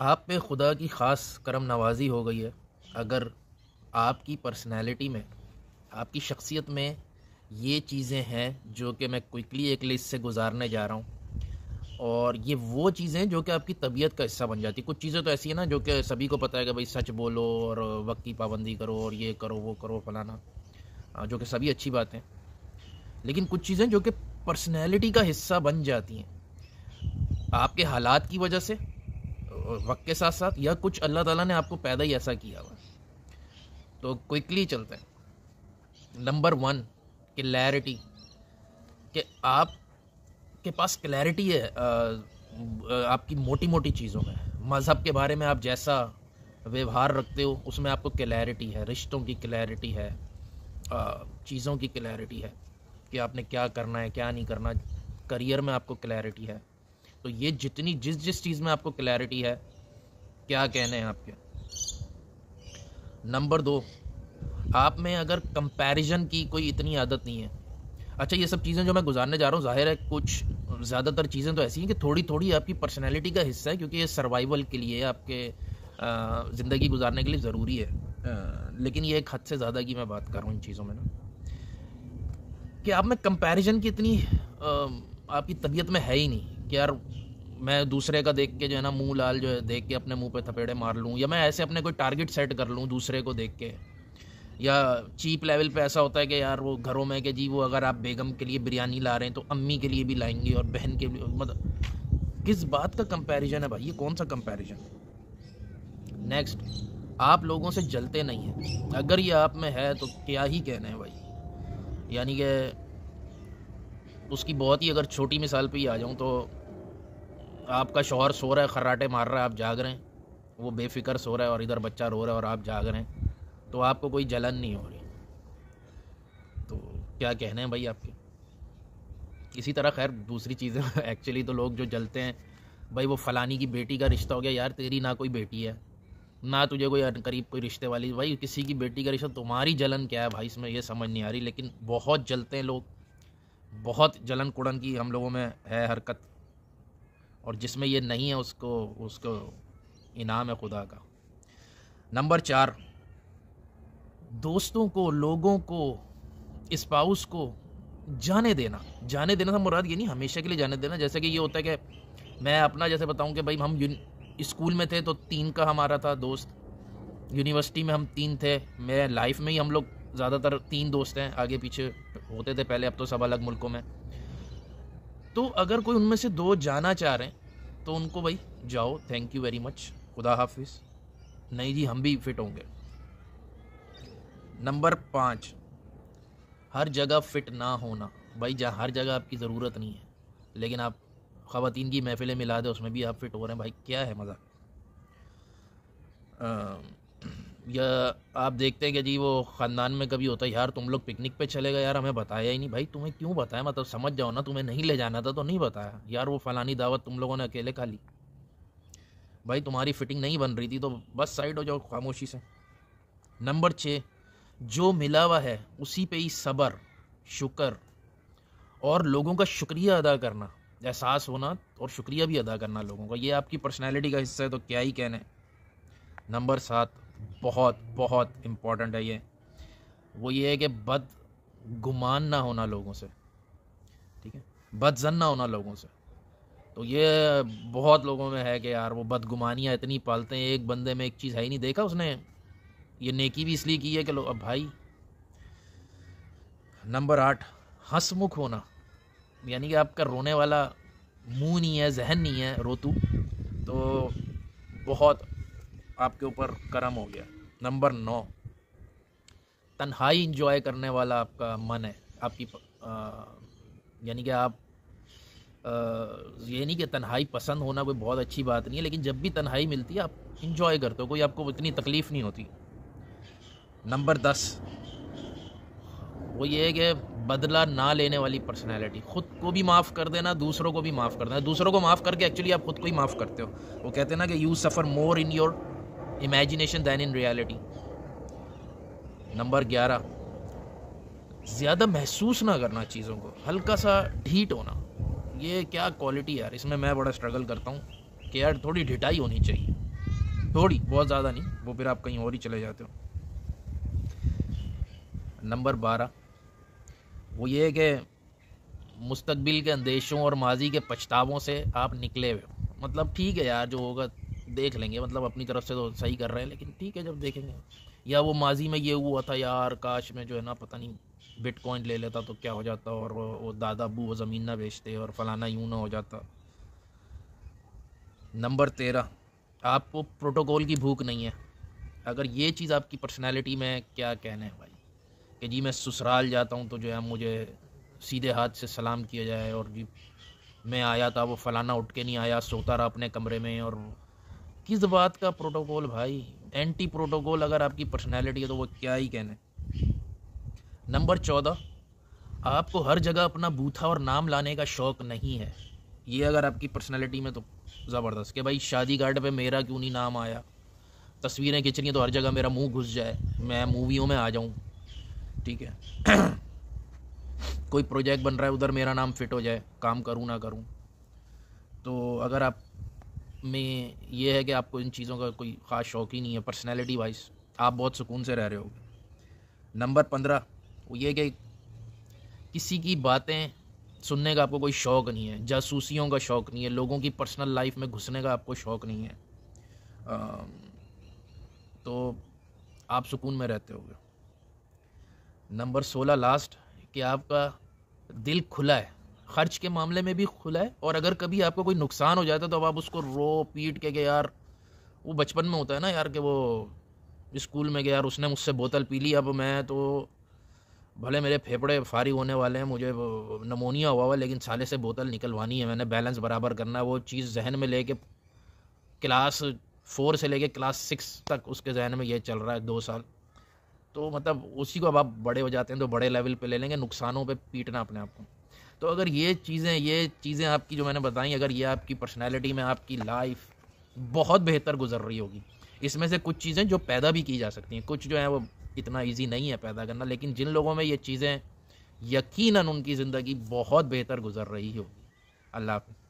आप पे खुदा की ख़ास करम नवाजी हो गई है अगर आपकी पर्सनैलिटी में, आपकी शख्सियत में ये चीज़ें हैं जो कि मैं क्विकली एक लिस्ट से गुजारने जा रहा हूँ। और ये वो चीज़ें जो कि आपकी तबीयत का हिस्सा बन जाती। कुछ चीज़ें तो ऐसी हैं ना जो कि सभी को पता है कि भाई सच बोलो और वक्त की पाबंदी करो और ये करो वो करो फलाना, जो कि सभी अच्छी बातें। लेकिन कुछ चीज़ें जो कि पर्सनैलिटी का हिस्सा बन जाती हैं आपके हालात की वजह से, वक्त के साथ साथ, या कुछ अल्लाह ताला ने आपको पैदा ही ऐसा किया हुआ। तो क्विकली चलते हैं। Number 1, clarity. कि आपके पास क्लैरिटी है आपकी मोटी मोटी चीज़ों में। मज़हब के बारे में आप जैसा व्यवहार रखते हो उसमें आपको क्लैरिटी है, रिश्तों की क्लैरिटी है, चीज़ों की क्लैरिटी है कि आपने क्या करना है क्या नहीं करना। करियर में आपको क्लैरिटी है। तो ये जितनी जिस चीज़ में आपको क्लैरिटी है, क्या कहने हैं आपके। नंबर 2, आप में अगर कंपैरिजन की कोई इतनी आदत नहीं है। अच्छा, ये सब चीज़ें जो मैं गुजारने जा रहा हूँ, जाहिर है कुछ ज़्यादातर चीज़ें तो ऐसी हैं कि थोड़ी थोड़ी आपकी पर्सनैलिटी का हिस्सा है, क्योंकि ये सर्वाइवल के लिए, आपके ज़िंदगी गुजारने के लिए ज़रूरी है। लेकिन ये एक हद से ज़्यादा की मैं बात कर रहा हूँ इन चीज़ों में ना, कि आप में कंपैरिजन की इतनी आपकी तबीयत में है ही नहीं कि यार मैं दूसरे का देख के जो है ना मुंह लाल जो है देख के अपने मुंह पे थपेड़े मार लूँ, या मैं ऐसे अपने कोई टारगेट सेट कर लूँ दूसरे को देख के। या चीप लेवल पे ऐसा होता है कि यार वो घरों में कि जी वो अगर आप बेगम के लिए बिरयानी ला रहे हैं तो अम्मी के लिए भी लाएंगे और बहन के लिए। मतलब किस बात का कंपैरिजन है भाई, ये कौन सा कंपैरिजन। नेक्स्ट, आप लोगों से जलते नहीं हैं। अगर ये आप में है तो क्या ही कहना है भाई। यानी कि उसकी बहुत ही अगर छोटी मिसाल पे ही आ जाऊँ तो आपका शौहर सो रहा है, खर्राटे मार रहा है, आप जाग रहे हैं, वो बेफिक्र सो रहा है और इधर बच्चा रो रहा है और आप जाग रहे हैं, तो आपको कोई जलन नहीं हो रही। तो क्या कहने हैं भाई आपके। इसी तरह खैर दूसरी चीज़ें एक्चुअली तो लोग जो जलते हैं, भाई वो फ़लानी की बेटी का रिश्ता हो गया, यार तेरी ना कोई बेटी है ना तुझे कोई करीब कोई रिश्ते वाली, भाई किसी की बेटी का रिश्ता, तुम्हारी जलन क्या है भाई इसमें, ये समझ नहीं आ रही। लेकिन बहुत जलते हैं लोग, बहुत जलन कुड़न की हम लोगों में है हरकत, और जिसमें ये नहीं है उसको उसको इनाम है खुदा का। नंबर 4, दोस्तों को, लोगों को, स्पाउस को जाने देना। जाने देना था मुराद ये नहीं हमेशा के लिए जाने देना। जैसे कि ये होता है कि मैं अपना जैसे बताऊं कि भाई हम स्कूल में थे तो 3 का हमारा था दोस्त, यूनिवर्सिटी में हम 3 थे, मैं लाइफ में ही हम लोग ज़्यादातर 3 दोस्त हैं, आगे पीछे होते थे पहले, अब तो सब अलग मुल्कों में। तो अगर कोई उनमें से 2 जाना चाह रहे हैं तो उनको भाई जाओ, थैंक यू वेरी मच, खुदा हाफिज़, नहीं जी हम भी फिट होंगे। नंबर 5, हर जगह फिट ना होना। भाई जहाँ हर जगह आपकी ज़रूरत नहीं है, लेकिन आप ख़वातीन की महफ़िलें मिला दे उसमें भी आप फिट हो रहे हैं, भाई क्या है मज़ा। या आप देखते हैं कि जी वो ख़ानदान में कभी होता है, यार तुम लोग पिकनिक पे चले गए, यार हमें बताया ही नहीं। भाई तुम्हें क्यों बताया, मतलब समझ जाओ ना, तुम्हें नहीं ले जाना था तो नहीं बताया। यार वो फ़लानी दावत तुम लोगों ने अकेले खा ली, भाई तुम्हारी फिटिंग नहीं बन रही थी तो बस साइड हो जाओ खामोशी से। नंबर 6, जो मिला हुआ है उसी पे ही सब्र, शुक्र और लोगों का शुक्रिया अदा करना, एहसास होना और शुक्रिया भी अदा करना लोगों का, ये आपकी पर्सनैलिटी का हिस्सा है, तो क्या ही कहने। नंबर 7, बहुत बहुत इम्पॉर्टेंट है ये, वो ये है कि बद गुमान ना होना लोगों से, ठीक है, बदजन ना होना लोगों से। तो ये बहुत लोगों में है कि यार वो बदगुमानियाँ इतनी पालते हैं, एक बंदे में एक चीज़ है ही नहीं, देखा उसने ये नेकी भी इसलिए की है कि लो अब भाई। नंबर 8, हंसमुख होना, यानी कि आपका रोने वाला मुंह नहीं है, जहन नहीं है रोतू, तो बहुत आपके ऊपर करम हो गया। नंबर 9, तन्हाई इंजॉय करने वाला आपका मन है, आपकी यानी कि आप ये नहीं कि तन्हाई पसंद होना कोई बहुत अच्छी बात नहीं है, लेकिन जब भी तन्हाई मिलती है आप इंजॉय करते हो, कोई आपको इतनी तकलीफ़ नहीं होती। नंबर 10, वो ये है कि बदला ना लेने वाली पर्सनैलिटी, ख़ुद को भी माफ़ कर देना, दूसरों को भी माफ़ कर देना। दूसरों को माफ़ करके एक्चुअली आप ख़ुद को ही माफ़ करते हो। वो कहते हैं ना कि you suffer more in your imagination than in reality. Number 11, ज़्यादा महसूस ना करना चीज़ों को, हल्का सा ढीठ होना। ये क्या क्वालिटी यार, इसमें मैं बड़ा स्ट्रगल करता हूँ कि यार थोड़ी ढिठाई होनी चाहिए। थोड़ी, बहुत ज़्यादा नहीं, वो फिर आप कहीं और ही चले जाते हो। नंबर 12 वो ये है कि मुस्तकबिल के अंदेशों और माजी के पछतावों से आप निकले हुए हो। मतलब ठीक है यार, जो होगा देख लेंगे, मतलब अपनी तरफ से तो सही कर रहे हैं, लेकिन ठीक है जब देखेंगे। या वो माजी में ये हुआ था यार, काश में जो है ना पता नहीं बिटकॉइन ले लेता तो क्या हो जाता, और वो दादा अबू वो ज़मीन ना बेचते और फलाना यूँ ना हो जाता। नंबर 13 आपको प्रोटोकॉल की भूख नहीं है। अगर ये चीज़ आपकी पर्सनैलिटी में, क्या कहना है भाई, कि जी मैं ससुराल जाता हूँ तो जो है मुझे सीधे हाथ से सलाम किया जाए, और जी मैं आया था वो फलाना उठ के नहीं आया, सोता रहा अपने कमरे में, और किस बात का प्रोटोकॉल भाई, एंटी प्रोटोकॉल अगर आपकी पर्सनैलिटी है तो वो क्या ही कहने। नंबर 14 आपको हर जगह अपना बूथा और नाम लाने का शौक़ नहीं है। ये अगर आपकी पर्सनैलिटी में तो ज़बरदस्त, कि भाई शादी कार्ड पे मेरा क्यों नहीं नाम आया, तस्वीरें खींचनी है तो हर जगह मेरा मुंह घुस जाए, मैं मूवियों में आ जाऊं, ठीक है। कोई प्रोजेक्ट बन रहा है उधर मेरा नाम फिट हो जाए, काम करूं ना करूं। तो अगर आप में ये है कि आपको इन चीज़ों का कोई ख़ास शौक़ ही नहीं है पर्सनैलिटी वाइज, आप बहुत सुकून से रह रहे हो। नंबर 15 वो ये कि किसी की बातें सुनने का आपको कोई शौक़ नहीं है, जासूसियों का शौक़ नहीं है, लोगों की पर्सनल लाइफ में घुसने का आपको शौक़ नहीं है। तो आप सुकून में रहते होगे। नंबर 16 लास्ट, कि आपका दिल खुला है, खर्च के मामले में भी खुला है, और अगर कभी आपको कोई नुकसान हो जाता है तो अब आप उसको रो पीट के यार, वो बचपन में होता है ना यार, कि वो स्कूल में गया यार उसने मुझसे बोतल पी ली, अब मैं तो भले मेरे फेफड़े फारिग होने वाले हैं, मुझे नमोनिया हुआ लेकिन साले से बोतल निकलवानी है, मैंने बैलेंस बराबर करना है। वो चीज़ जहन में लेके क्लास 4 से लेके क्लास 6 तक उसके जहन में ये चल रहा है 2 साल। तो मतलब उसी को अब आप बड़े हो जाते हैं तो बड़े लेवल पे ले लेंगे, नुकसानों पे पीटना अपने आप को। तो अगर ये चीज़ें आपकी जो मैंने बताई, अगर ये आपकी पर्सनैलिटी में आपकी लाइफ बहुत बेहतर गुजर रही होगी। इसमें से कुछ चीज़ें जो पैदा भी की जा सकती हैं, कुछ जो है वो इतना ईजी नहीं है पैदा करना, लेकिन जिन लोगों में ये चीज़ें यकीनन उनकी ज़िंदगी बहुत बेहतर गुजर रही होगी। अल्लाह हाफ़िज़।